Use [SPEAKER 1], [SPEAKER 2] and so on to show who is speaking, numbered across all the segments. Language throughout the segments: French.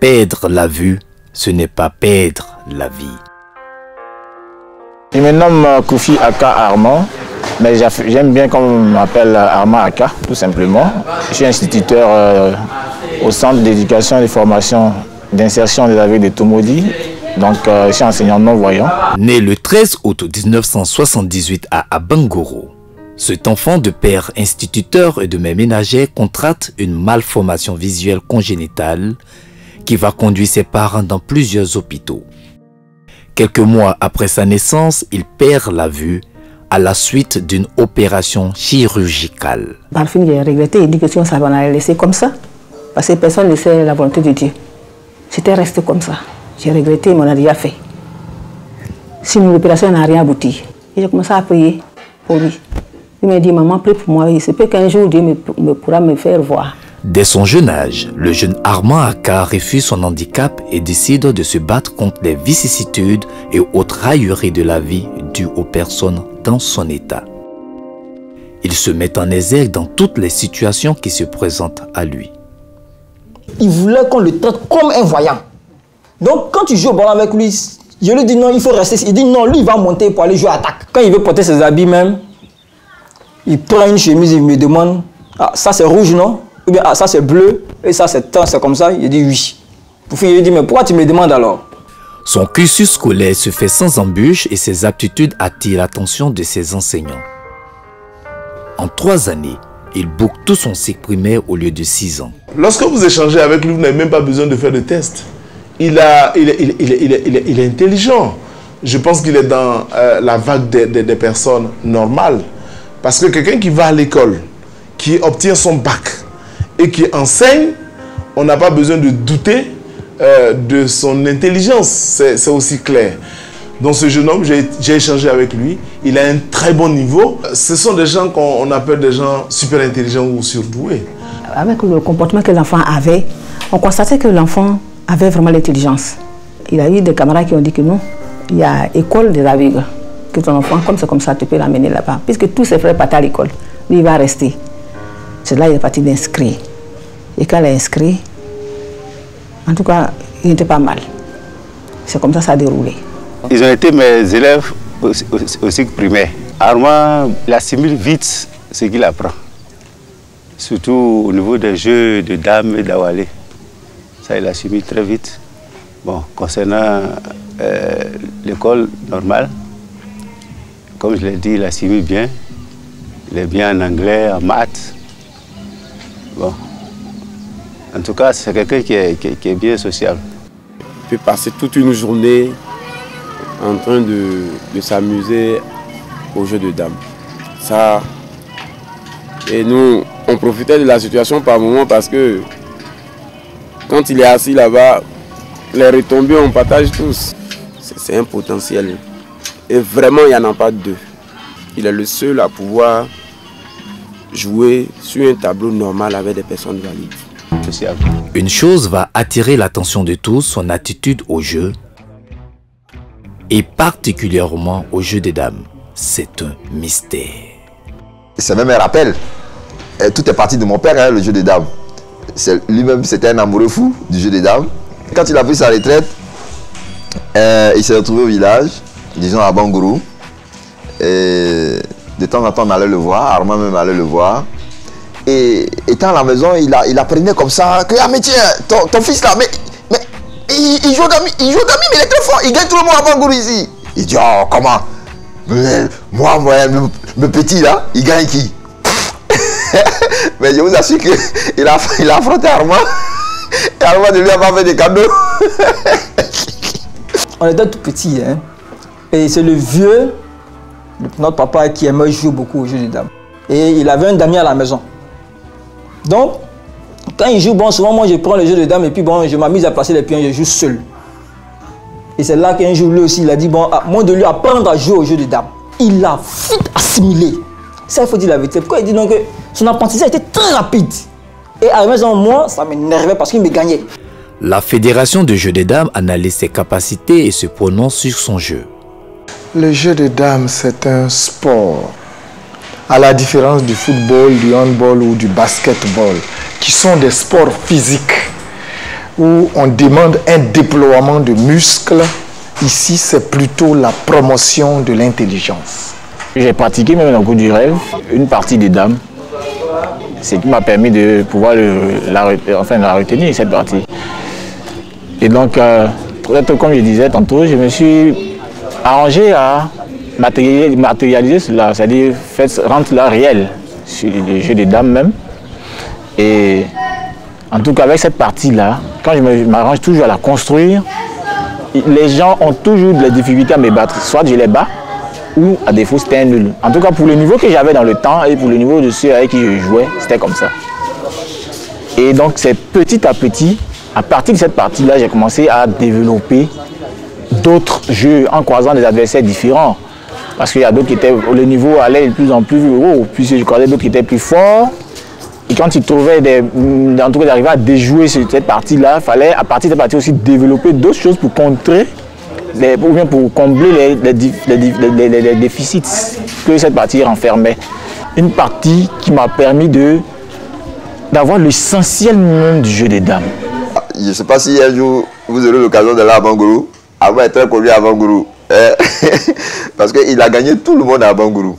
[SPEAKER 1] Perdre la vue, ce n'est pas perdre la vie.
[SPEAKER 2] Je me nomme Koufi Aka Armand, mais j'aime bien qu'on m'appelle Armand Aka, tout simplement. Je suis instituteur au centre d'éducation et de formation d'insertion des aveugles de Tomodi. Donc, je suis enseignant non-voyant.
[SPEAKER 1] Né le 13 août 1978 à Abangoro, cet enfant de père instituteur et de mère ménagère contracte une malformation visuelle congénitale qui va conduire ses parents dans plusieurs hôpitaux. Quelques mois après sa naissance, il perd la vue à la suite d'une opération chirurgicale.
[SPEAKER 3] Par fin, j'ai regretté, il dit que si on s'avait laissé comme ça, parce que personne ne sait la volonté de Dieu. J'étais resté comme ça. J'ai regretté, mais on a déjà fait. Sinon, l'opération n'a rien abouti. Et j'ai commencé à prier pour lui. Il m'a dit, maman, prie pour moi. Il se peut qu'un jour, Dieu pourra me faire voir.
[SPEAKER 1] Dès son jeune âge, le jeune Armand Aka refuse son handicap et décide de se battre contre les vicissitudes et autres railleries de la vie dues aux personnes dans son état. Il se met en exergue dans toutes les situations qui se présentent à lui.
[SPEAKER 4] Il voulait qu'on le traite comme un voyant. Donc quand tu joues au ballon avec lui, je lui dis non, il faut rester. Il dit non, lui il va monter pour aller jouer à attaque. Quand il veut porter ses habits même, il prend une chemise, il me demande, ah ça c'est rouge non? Ou bien ah ça c'est bleu, et ça c'est comme ça. Il dit oui. Pour finir, il dit mais pourquoi tu me demandes alors?
[SPEAKER 1] Son cursus scolaire se fait sans embûche et ses aptitudes attirent l'attention de ses enseignants. En 3 années, il boucle tout son cycle primaire au lieu de 6 ans.
[SPEAKER 5] Lorsque vous échangez avec lui, vous n'avez même pas besoin de faire de test. Il est intelligent. Je pense qu'il est dans la vague des personnes normales. Parce que quelqu'un qui va à l'école, qui obtient son bac et qui enseigne, on n'a pas besoin de douter de son intelligence. C'est aussi clair. Donc ce jeune homme, j'ai échangé avec lui. Il a un très bon niveau. Ce sont des gens qu'on appelle des gens super intelligents ou surdoués.
[SPEAKER 3] Avec le comportement que l'enfant avait, on constatait que l'enfant avait vraiment l'intelligence. Il a eu des camarades qui ont dit que non, il y a école des aveugles, que ton enfant, comme ça, tu peux l'amener là-bas. Puisque tous ses frères partent à l'école, lui il va rester. C'est là qu'il est parti d'inscrire. Et quand il a inscrit, en tout cas, il était pas mal. C'est comme ça que ça a déroulé.
[SPEAKER 6] Ils ont été mes élèves au cycle primaire. Armand, il assimile vite ce qu'il apprend. Surtout au niveau des jeux de dames et d'awalé. Ça, il assimile très vite. Bon, concernant l'école normale, comme je l'ai dit, il assimile bien. Il est bien en anglais, en maths. Bon. En tout cas, c'est quelqu'un qui est bien social.
[SPEAKER 7] Il peut passer toute une journée en train de s'amuser au jeu de dames. Ça, et nous, on profitait de la situation par moment parce que quand il est assis là-bas, les retombées, on partage tous. C'est un potentiel. Et vraiment, il n'y en a pas deux. Il est le seul à pouvoir jouer sur un tableau normal avec des personnes valides.
[SPEAKER 1] Une chose va attirer l'attention de tous, son attitude au jeu, et particulièrement au jeu des dames. C'est un mystère.
[SPEAKER 8] C'est même un rappel. Tout est parti de mon père, hein, le jeu des dames. Lui-même, c'était un amoureux fou du jeu des dames. Quand il a pris sa retraite, il s'est retrouvé au village, disons à Bangourou. Et de temps en temps, on allait le voir, Armand même allait le voir. Et étant à la maison, il apprenait comme ça que, ah mais tiens, ton fils là, mais il joue d'amis, mais il est très fort, il gagne tout le monde à Bangourou ici. Il dit, oh comment? Moi, le petit là, il gagne qui? Mais je vous assure qu'il a affronté Armand. Et Armand ne lui a pas fait des cadeaux.
[SPEAKER 4] On était tout petits, hein. Et c'est le vieux, notre papa, qui aimait jouer beaucoup au jeu des dames. Et il avait un damier à la maison. Donc, quand il joue, bon, souvent moi je prends le jeu de dames et puis bon, je m'amuse à placer les pions, je joue seul. Et c'est là qu'un jour lui aussi, il a dit, bon, à moi de lui apprendre à jouer au jeu de dames. Il a vite assimilé. Ça, il faut dire la vérité. Pourquoi il dit donc que son apprentissage était très rapide. Et à la maison, moi, ça m'énervait parce qu'il me gagnait.
[SPEAKER 1] La Fédération de jeux des dames analyse ses capacités et se prononce sur son jeu.
[SPEAKER 9] Le jeu de dames, c'est un sport. À la différence du football, du handball ou du basketball, qui sont des sports physiques, où on demande un déploiement de muscles. Ici, c'est plutôt la promotion de l'intelligence.
[SPEAKER 2] J'ai pratiqué même dans le cours du rêve une partie des dames. Ce qui m'a permis de pouvoir la retenir, cette partie. Et donc, peut-être comme je disais tantôt, je me suis arrangé à matérialiser cela, c'est-à-dire rendre cela réel sur les jeux des dames même. Et en tout cas, avec cette partie-là, quand je m'arrange toujours à la construire, les gens ont toujours des difficultés à me battre. Soit je les bats, ou à défaut c'était un nul. En tout cas, pour le niveau que j'avais dans le temps et pour le niveau de ceux avec qui je jouais, c'était comme ça. Et donc, c'est petit à petit, à partir de cette partie-là, j'ai commencé à développer d'autres jeux en croisant des adversaires différents. Parce qu'il y a d'autres qui étaient, le niveau allait de plus en plus haut, puisque je croisais d'autres qui étaient plus forts. Et quand ils trouvaient en tout cas d'arriver à déjouer cette partie-là, il fallait à partir de cette partie aussi développer d'autres choses pour contrer, ou bien pour combler les déficits que cette partie renfermait. Une partie qui m'a permis d'avoir l'essentiel même du jeu des dames.
[SPEAKER 8] Je ne sais pas si un jour vous aurez l'occasion d'aller à Bangourou. Avant est très connu à Bangourou. Parce qu'il a gagné tout le monde à Bangourou.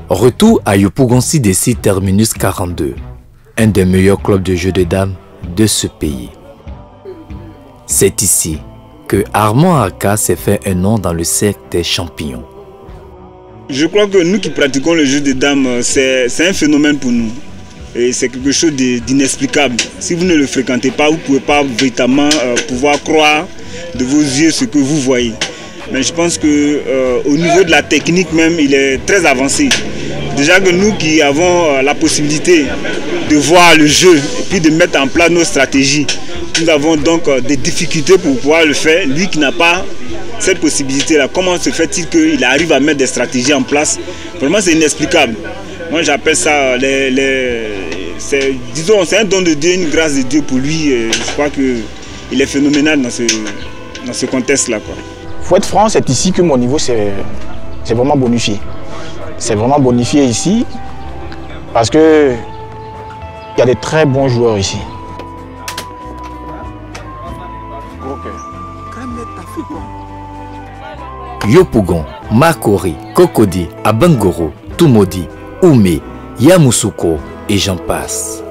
[SPEAKER 1] Retour à Yopougon-Si DC Terminus 42, un des meilleurs clubs de jeux de dames de ce pays. C'est ici que Armand Aka s'est fait un nom dans le cercle des champions.
[SPEAKER 10] Je crois que nous qui pratiquons le jeu de dames, c'est un phénomène pour nous. Et c'est quelque chose d'inexplicable. Si vous ne le fréquentez pas, vous ne pouvez pas véritablement pouvoir croire de vos yeux ce que vous voyez. Mais je pense qu'au niveau de la technique même, il est très avancé. Déjà que nous qui avons la possibilité de voir le jeu et puis de mettre en place nos stratégies, nous avons donc des difficultés pour pouvoir le faire. Lui qui n'a pas cette possibilité-là, comment se fait-il qu'il arrive à mettre des stratégies en place? Vraiment, c'est inexplicable. Moi, j'appelle ça, disons, c'est un don de Dieu, une grâce de Dieu pour lui. Je crois qu'il est phénoménal dans ce contexte-là.
[SPEAKER 2] Il faut être franc, c'est ici que mon niveau s'est vraiment bonifié. C'est vraiment bonifié ici parce que il y a des très bons joueurs ici.
[SPEAKER 1] Yopougon, Makori, Kokodi, Abangoro, Tumodi, Oumé, Yamoussoukro et j'en passe.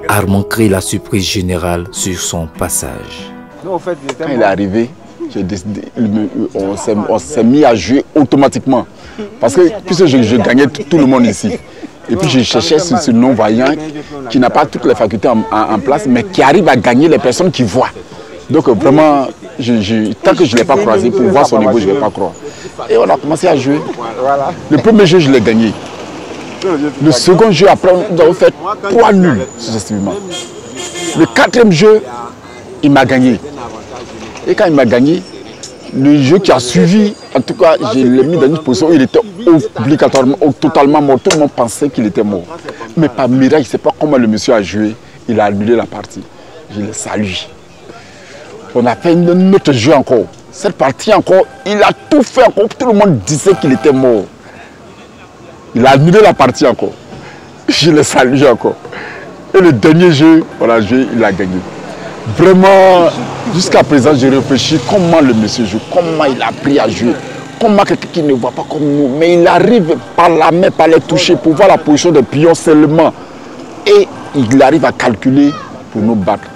[SPEAKER 1] Armand crée la surprise générale sur son passage.
[SPEAKER 11] Quand il est arrivé, on s'est mis à jouer automatiquement. Parce que puisque je gagnais tout le monde ici. Et puis je cherchais ce non-voyant qui n'a pas toutes les facultés en place, mais qui arrive à gagner les personnes qui voient. Donc vraiment, tant que je ne l'ai pas croisé, pour voir son niveau, je ne vais pas croire. Et on a commencé à jouer. Le premier jeu, je l'ai gagné. Le second jeu, après, nous avons fait 3 nuls, successivement. Le 4e jeu, il m'a gagné. Et quand il m'a gagné, le jeu qui a suivi, en tout cas, je l'ai mis dans une position où il était obligatoirement, totalement mort. Tout le monde pensait qu'il était mort. Mais par miracle, je ne sais pas comment le monsieur a joué, il a annulé la partie. Je le salue. On a fait un autre jeu encore. Cette partie encore, il a tout fait encore. Tout le monde disait qu'il était mort. Il a annulé la partie encore. Je le salue encore. Et le dernier jeu, on a joué, il a gagné. Vraiment, jusqu'à présent, je réfléchis comment le monsieur joue, comment il a appris à jouer, comment quelqu'un qui ne voit pas comme nous, mais il arrive par la main, par les toucher, pour voir la position des pions seulement. Et il arrive à calculer pour nous battre.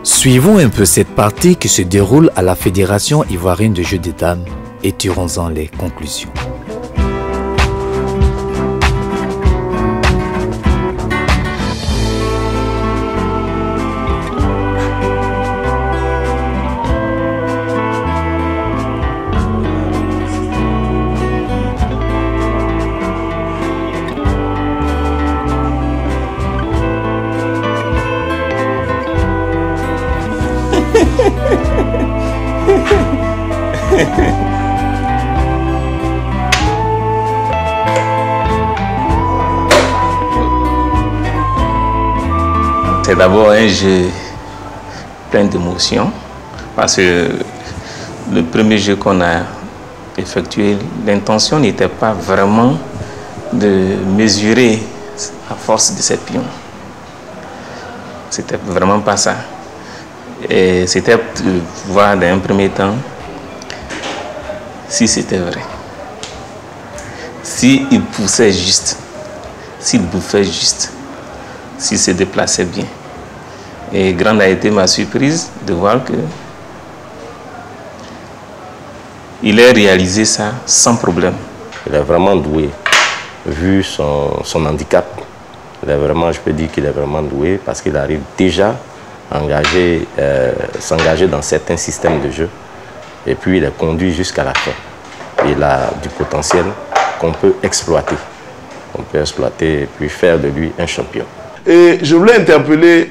[SPEAKER 1] Suivons un peu cette partie qui se déroule à la Fédération ivoirienne de jeux de dames et tirons-en les conclusions.
[SPEAKER 12] C'est d'abord un jeu plein d'émotions parce que le premier jeu qu'on a effectué, l'intention n'était pas vraiment de mesurer la force de ces pions. C'était vraiment pas ça. Et c'était de voir dans un premier temps si c'était vrai. S'il poussait juste, s'il bouffait juste, s'il se déplaçait bien. Et grande a été ma surprise de voir que il a réalisé ça sans problème.
[SPEAKER 13] Il est vraiment doué, vu son handicap. Il est vraiment, je peux dire qu'il est vraiment doué parce qu'il arrive déjà à s'engager dans certains systèmes de jeu. Et puis il est conduit jusqu'à la fin. Il a du potentiel qu'on peut exploiter. On peut exploiter et puis faire de lui un champion.
[SPEAKER 5] Et je voulais interpeller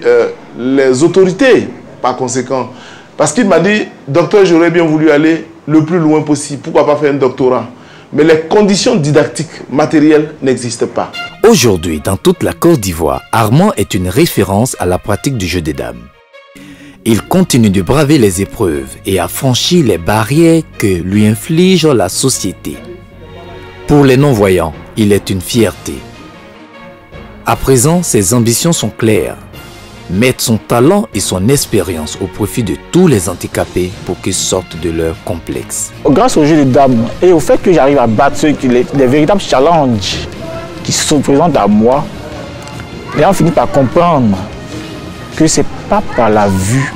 [SPEAKER 5] les autorités, par conséquent. Parce qu'il m'a dit, docteur, j'aurais bien voulu aller le plus loin possible. Pourquoi pas faire un doctorat? Mais les conditions didactiques, matérielles n'existent pas.
[SPEAKER 1] Aujourd'hui, dans toute la Côte d'Ivoire, Armand est une référence à la pratique du jeu des dames. Il continue de braver les épreuves et a franchi les barrières que lui inflige la société. Pour les non-voyants, il est une fierté. À présent, ses ambitions sont claires. Mettre son talent et son expérience au profit de tous les handicapés pour qu'ils sortent de leur complexe.
[SPEAKER 2] Grâce au jeu de dames et au fait que j'arrive à battre les véritables challenges qui se présentent à moi, les gens finissent par comprendre que ce n'est pas par la vue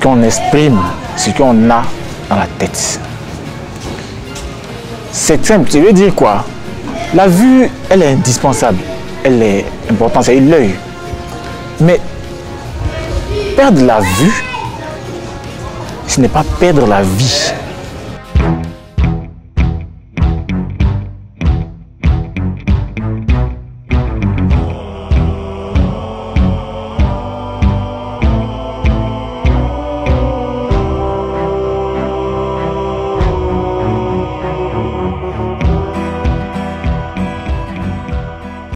[SPEAKER 2] qu'on exprime ce qu'on a dans la tête. C'est simple, ça veut dire quoi? La vue, elle est indispensable, elle est importante, c'est l'œil. Mais perdre la vue, ce n'est pas perdre la vie.